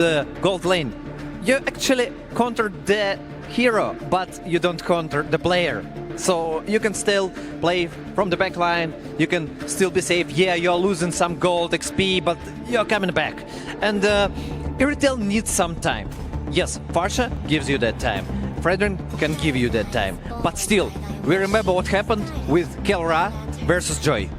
the gold lane, you actually counter the hero, but you don't counter the player. So you can still play from the back line, you can still be safe. Yeah, you're losing some gold XP, but you're coming back. And Irritel needs some time. Yes, Farsha gives you that time. Fredrin can give you that time. But still, we remember what happened with Kelra versus Joy.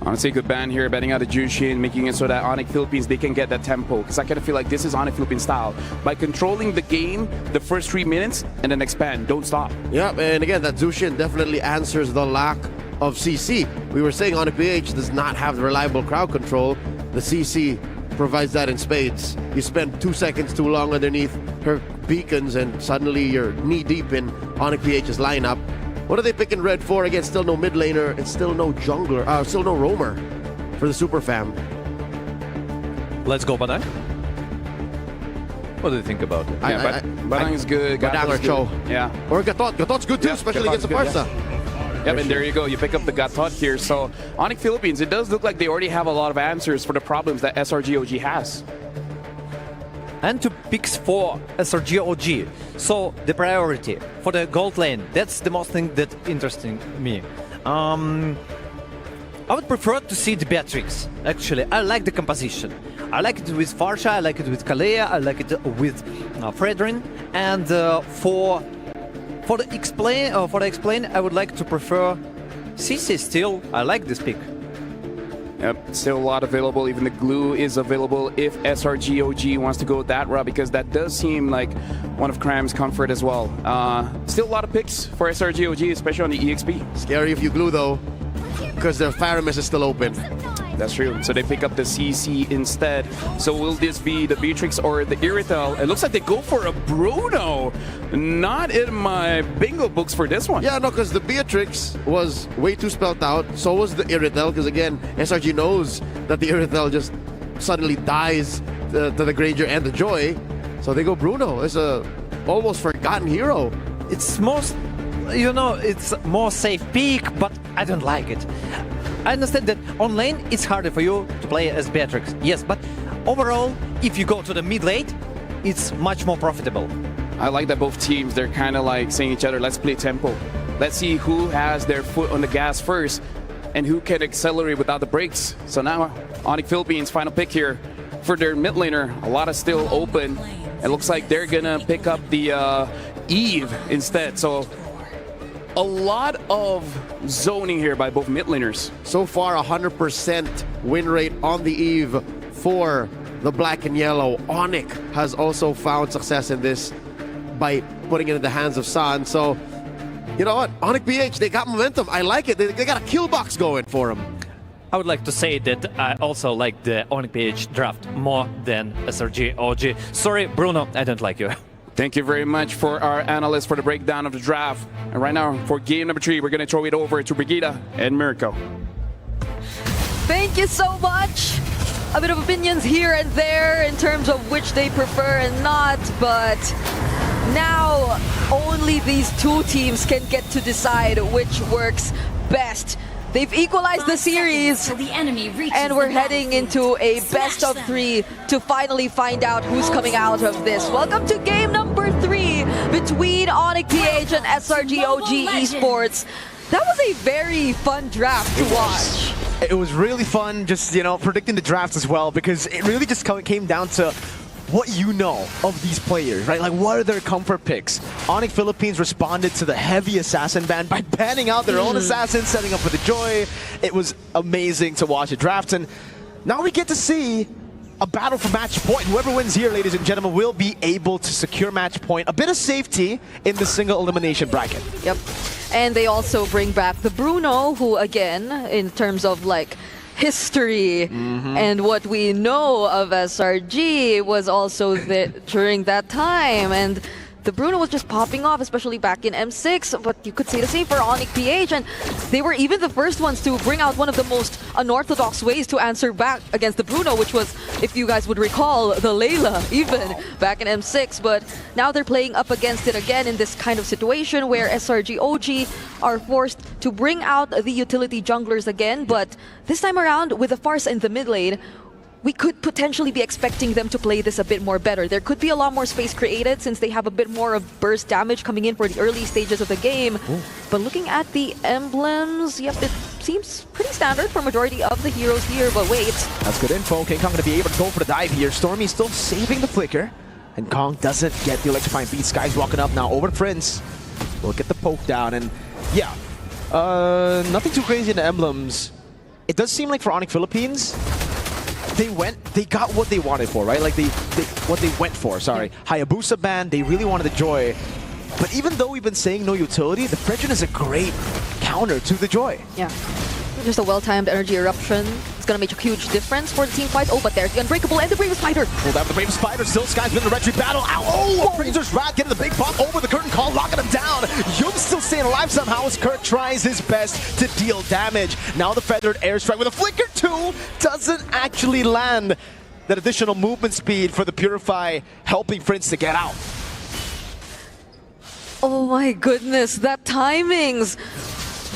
Honestly, good ban here, banning out the Jushin, making it so that Onic Philippines, they can get that tempo. Because I kind of feel like this is Onic Philippines style. By controlling the game the first 3 minutes and then expand, don't stop. Yeah, and again, that Jushin definitely answers the lack of CC. We were saying Onic PH does not have the reliable crowd control. The CC provides that in spades. You spend 2 seconds too long underneath her beacons and suddenly you're knee-deep in Onic PH's lineup. What are they picking red for? Again, still no mid laner and still no jungler, still no roamer for the super fam. Let's go, Badang. What do you think about it? Yeah, Badang is good. Badang or Cho. Yeah. Or Gatot. Gatot's good too, especially against the Farsa. Yep, and there you go. You pick up the Gatot here. So, Onic Philippines, it does look like they already have a lot of answers for the problems that Srg.Og has. And 2 picks for Srg.Og. So the priority for the gold lane, that's the most thing that interesting me. I would prefer to see the Beatrix, actually. I like the composition. I like it with Farsha, I like it with Kalea, I like it with Fredrin. And for the explain, I would like to prefer CC still. I like this pick. Yep, still a lot available. Even the glue is available if Srg.Og wants to go that route, because that does seem like one of Cram's comfort as well. Still a lot of picks for Srg.Og, especially on the EXP. Scary if you glue though, because their Faramis is still open. That's true. So they pick up the CC instead. So will this be the Beatrix or the Irritel? It looks like they go for a Bruno. Not in my bingo books for this one. Yeah, no, because the Beatrix was way too spelled out. So was the Irritel, because again, SRG knows that the Irritel just suddenly dies to the Granger and the Joy. So they go Bruno. It's a almost forgotten hero. It's most, it's more safe pick, but I don't like it. I understand that on lane it's harder for you to play as Beatrix, yes, but overall, if you go to the mid lane, it's much more profitable. I like that both teams, they're kind of like saying each other, let's play tempo. Let's see who has their foot on the gas first and who can accelerate without the brakes. So now, Onic Philippines, final pick here for their mid laner. A lot is still open. It looks like they're gonna pick up the Eve instead. So a lot of zoning here by both mid laners. So far, 100% win rate on the Eve for the black and yellow. Onic has also found success in this by putting it in the hands of San. So, you know what? Onic PH, they got momentum. I like it. They got a kill box going for them. I would like to say that I also like the Onic PH draft more than Srg.Og. Sorry, Bruno, I don't like you. Thank you very much for our analyst for the breakdown of the draft. And right now, for game number 3, we're going to throw it over to Brigida and Mirko. Thank you so much. A bit of opinions here and there in terms of which they prefer and not, but now only these 2 teams can get to decide which works best. They've equalized the series, and we're heading into a best of 3 to finally find out who's coming out of this. Welcome to game number 3 between Onic PH and Srg.Og Esports. That was a very fun draft to watch. It was really fun, just, predicting the drafts as well, because it really just came down to what you know of these players, right? Like, what are their comfort picks? Onic Philippines responded to the heavy assassin ban by banning out their own assassins, setting up for the Joy. It was amazing to watch the draft, and now we get to see a battle for match point. Whoever wins here, ladies and gentlemen, will be able to secure match point. A bit of safety in the single elimination bracket. Yep. And they also bring back the Bruno, who again, in terms of like history and what we know of SRG, was also there during that time. And the Bruno was just popping off, especially back in M6, but you could say the same for Onic PH, and they were even the first ones to bring out one of the most unorthodox ways to answer back against the Bruno, which was, if you guys would recall, the Layla, even back in M6, but now they're playing up against it again in this kind of situation where Srg.Og are forced to bring out the utility junglers again, but this time around with the Farsa in the mid lane, we could potentially be expecting them to play this a bit more better. There could be a lot more space created since they have a bit more of burst damage coming in for the early stages of the game. Ooh. But looking at the emblems, yep, it seems pretty standard for majority of the heroes here, but wait. That's good info. King Kong going to be able to go for the dive here. Stormy still saving the flicker. And Kong doesn't get the electrifying beat. Sky's walking up now over to Prince. We'll get the poke down. And yeah, nothing too crazy in the emblems. It does seem like for Onic Philippines, they got what they wanted for, right? Like what they went for, sorry. Hayabusa ban, they really wanted the Joy. But even though we've been saying no utility, the Fredrin is a great counter to the Joy. Yeah. Just a well-timed energy eruption. It's gonna make a huge difference for the team fight. Oh, but there's the Unbreakable and the Brave Spider. Pulled out the Brave Spider. Still Sky's been in the retreat battle. Ow! Oh! Appraiser's Wrath getting the big pop over the curtain call, locking him down. Yum's still staying alive somehow as Kirk tries his best to deal damage. Now the Feathered Airstrike with a Flicker 2 doesn't actually land. That additional movement speed for the Purify helping Prince to get out. Oh my goodness, that timings.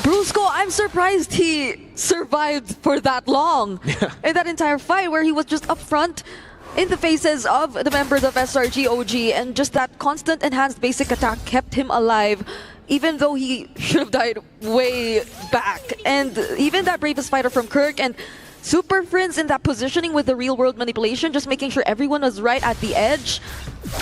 Brusco, I'm surprised he survived for that long in that entire fight where he was just up front in the faces of the members of Srg.Og, and just that constant enhanced basic attack kept him alive even though he should have died way back. And even that Bravest Fighter from Kirk and Super Friends in that positioning with the real world manipulation, just making sure everyone was right at the edge.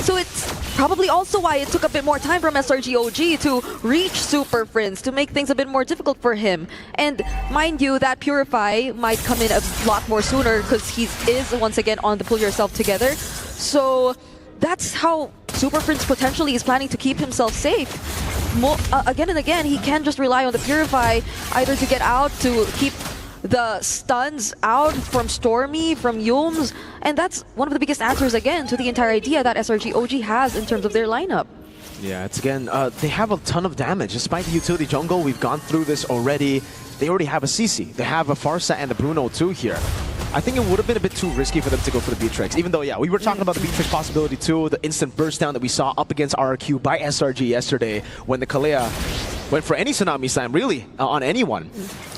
So it's probably also why it took a bit more time from Srg.Og to reach Super Friends, to make things a bit more difficult for him. And mind you, that Purify might come in a lot more sooner because he is once again on the Pull Yourself Together. So that's how Super Friends potentially is planning to keep himself safe. Again and again, he can just rely on the Purify either to get out, to keep the stuns out from Stormy, from Yums, and that's one of the biggest answers again to the entire idea that Srg.Og has in terms of their lineup. Yeah, it's again, they have a ton of damage. Despite the utility jungle, we've gone through this already. They already have a CC. They have a Farsa and a Bruno too here. I think it would have been a bit too risky for them to go for the Beatrix. Even though, yeah, we were talking about the Beatrix possibility too, the instant burst down that we saw up against RRQ by SRG yesterday when the Kalea went for any Tsunami Slam, really, on anyone.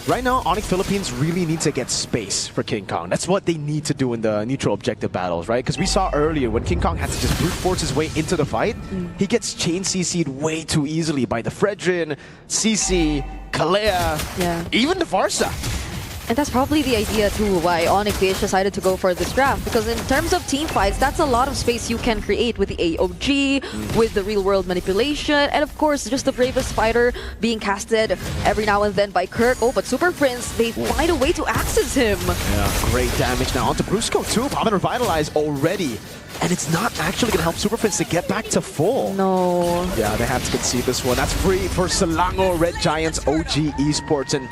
Right now, Onic Philippines really need to get space for King Kong. That's what they need to do in the neutral objective battles, right? Because we saw earlier when King Kong had to just brute force his way into the fight, he gets chain CC'd way too easily by the Fredrin, CC, Kalea, even the Farsa. And that's probably the idea too why Onic PH decided to go for this draft, because in terms of team fights, that's a lot of space you can create with the AOG, with the real world manipulation, and of course just the Bravest Fighter being casted every now and then by Kirk. Oh, but Super Prince, they find a way to access him. Yeah, great damage now onto Brusco too. Pop and Revitalize already. And it's not actually going to help Super Prince to get back to full. No. Yeah, they have to concede this one. That's free for Selangor Red Giants OG Esports. And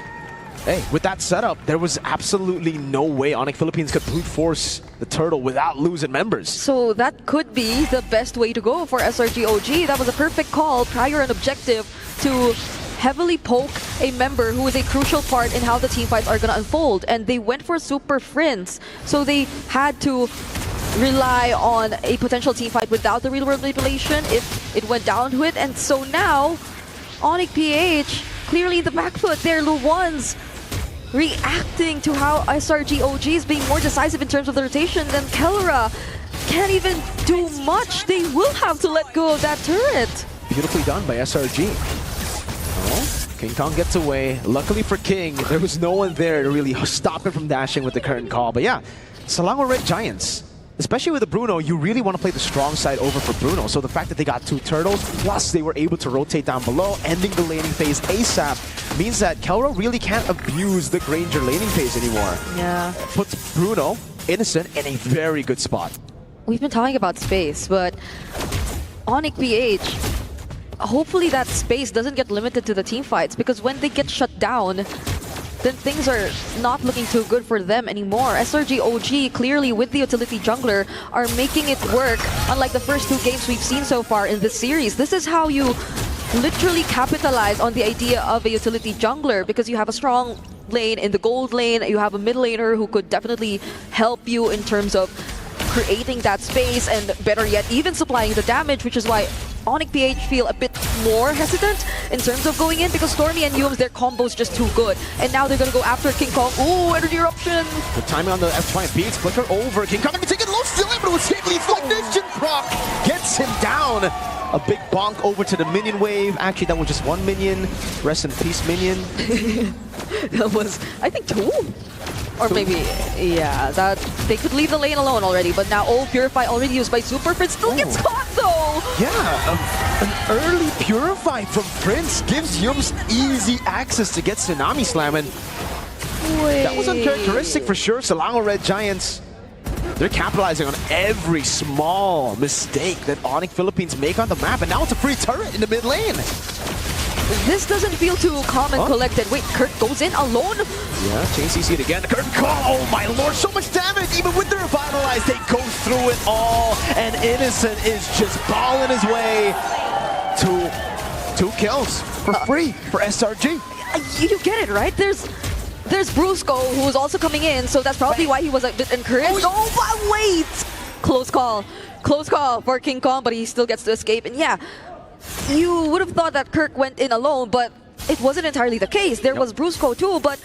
hey, with that setup, there was absolutely no way Onic Philippines could brute force the turtle without losing members. So that could be the best way to go for Srg.Og. That was a perfect call, prior and objective, to heavily poke a member who is a crucial part in how the team fights are going to unfold. And they went for Super Friends, so they had to rely on a potential team fight without the real world manipulation if it went down to it. And so now, Onic PH, clearly the back foot, they're the ones reacting to how Srg.Og is being more decisive in terms of the rotation than Kellera can't even do much. They will have to let go of that turret. Beautifully done by SRG. Oh, King Kong gets away. Luckily for King, there was no one there to really stop him from dashing with the curtain call. But yeah, Selangor Red Giants, especially with the Bruno, you really want to play the strong side over for Bruno. So the fact that they got 2 turtles, plus they were able to rotate down below, ending the laning phase ASAP, means that Kellera really can't abuse the Granger laning phase anymore. Yeah. Puts Bruno, Innocent, in a very good spot. We've been talking about space, but Onic PH, hopefully that space doesn't get limited to the team fights, because when they get shut down, then things are not looking too good for them anymore. Srg.Og, clearly with the utility jungler, are making it work, unlike the first 2 games we've seen so far in this series. This is how you literally capitalize on the idea of a utility jungler, because you have a strong lane in the gold lane, you have a mid laner who could definitely help you in terms of creating that space, and better yet, even supplying the damage, which is why Onic PH feel a bit more hesitant in terms of going in because Stormy and Yums, their combo's just too good. And now they're gonna go after King Kong. Ooh, energy eruption. The timing on the F5 beats, flicker over. King Kong gonna be taken low, still able to escape. Lethal Ignition proc gets him down. A big bonk over to the minion wave. Actually, that was just one minion. Rest in peace, minion. That was, I think, 2? Or maybe, yeah, that they could leave the lane alone already, but now Purify already used by Super Prince still gets caught though! Yeah, an early Purify from Prince gives Yums easy access to get Tsunami slamming. That was uncharacteristic for sure. Selangor Red Giants, they're capitalizing on every small mistake that Onic Philippines make on the map, and now it's a free turret in the mid lane. This doesn't feel too calm and collected. Wait, Kurt goes in alone? Yeah, chain CC it again. Curtain call, oh my lord, so much damage! Even with the revitalize, they go through it all, and Innocent is just balling his way to 2 kills for free for SRG. You get it, right? There's Brusco, who's also coming in, so that's probably why he was a bit encouraged. Oh, but wait! Close call. Close call for King Kong, but he still gets to escape. And yeah, you would have thought that Kirk went in alone, but it wasn't entirely the case. There was Brusco too, but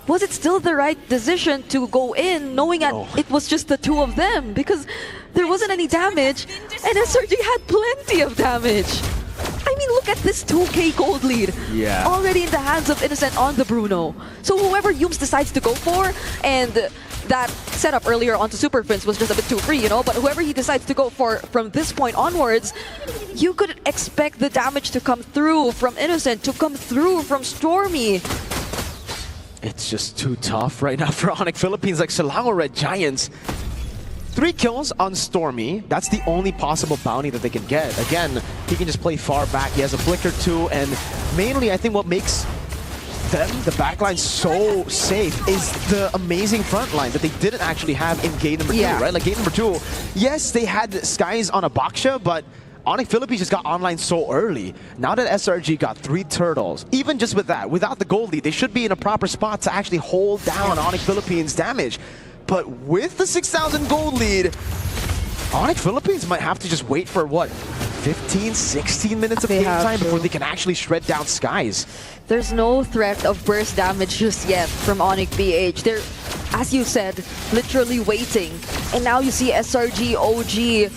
was it still the right decision to go in knowing that it was just the 2 of them? Because there wasn't any damage, and SRG had plenty of damage. I mean, look at this 2k gold lead. Yeah. Already in the hands of Innocent on the Bruno. So whoever Yums decides to go for, and that setup earlier onto Super Prince was just a bit too free, you know, but whoever he decides to go for from this point onwards, you could expect the damage to come through from Innocent, to come through from Stormy. It's just too tough right now for Onic Philippines, like Selangor Red Giants. 3 kills on Stormy. That's the only possible bounty that they can get. Again, he can just play far back. He has a flicker too, and mainly I think what makes them, the backline, so safe is the amazing front line that they didn't actually have in game number 2, right? Like game number 2, yes, they had Skies on a Baksha, but Onic Philippines just got online so early. Now that SRG got 3 turtles, even just with that, without the gold lead, they should be in a proper spot to actually hold down Onic Philippines' damage. But with the 6,000 gold lead, Onic Philippines might have to just wait for, what, 15, 16 minutes of game time before they can actually shred down Skies. There's no threat of burst damage just yet from Onic PH. They're, as you said, literally waiting. And now you see Srg.Og.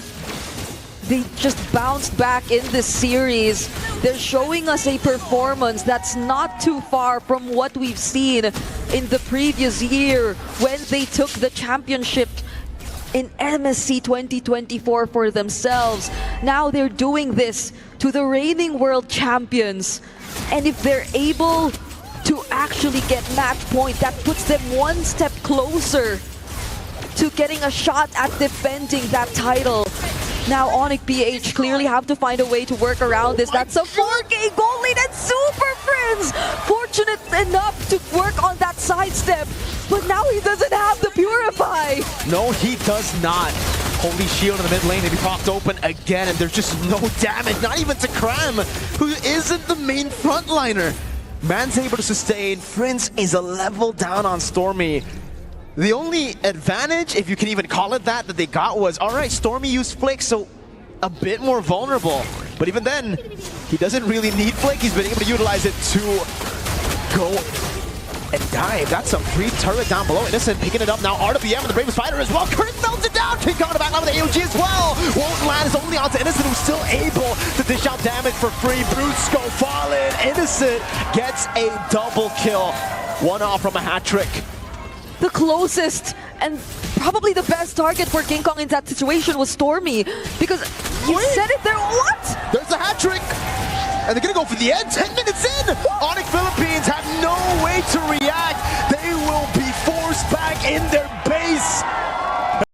They just bounced back in this series. They're showing us a performance that's not too far from what we've seen in the previous year when they took the championship in MSC 2024 for themselves. Now they're doing this to the reigning world champions. And if they're able to actually get match point, that puts them one step closer to getting a shot at defending that title. Now Onic PH clearly have to find a way to work around this. That's a 4k gold lead and Super Friends fortunate enough to work on that sidestep, but now he doesn't have the Purify. No, he does not. Holy shield in the mid lane to be popped open again, and there's just no damage, not even to Kram, who isn't the main frontliner. Man's able to sustain. Prince is a level down on Stormy. The only advantage, if you can even call it that they got was, all right, Stormy used Flick, so a bit more vulnerable. But even then, he doesn't really need Flick. He's been able to utilize it to go and dive. That's some free turret down below. Innocent picking it up now. RWM and the Bravest Fighter as well. Kurt melts it down. King Kong on the back line with the AOG as well. Won't land. It's only onto Innocent, who's still able to dish out damage for free. Brusco falling. Innocent gets a double kill. 1 off from a hat trick. The closest and probably the best target for King Kong in that situation was Stormy, because you said it there. What? There's a hat trick, and they're gonna go for the end. 10 minutes in, Onic Philippines have no way to react. They will be forced back in their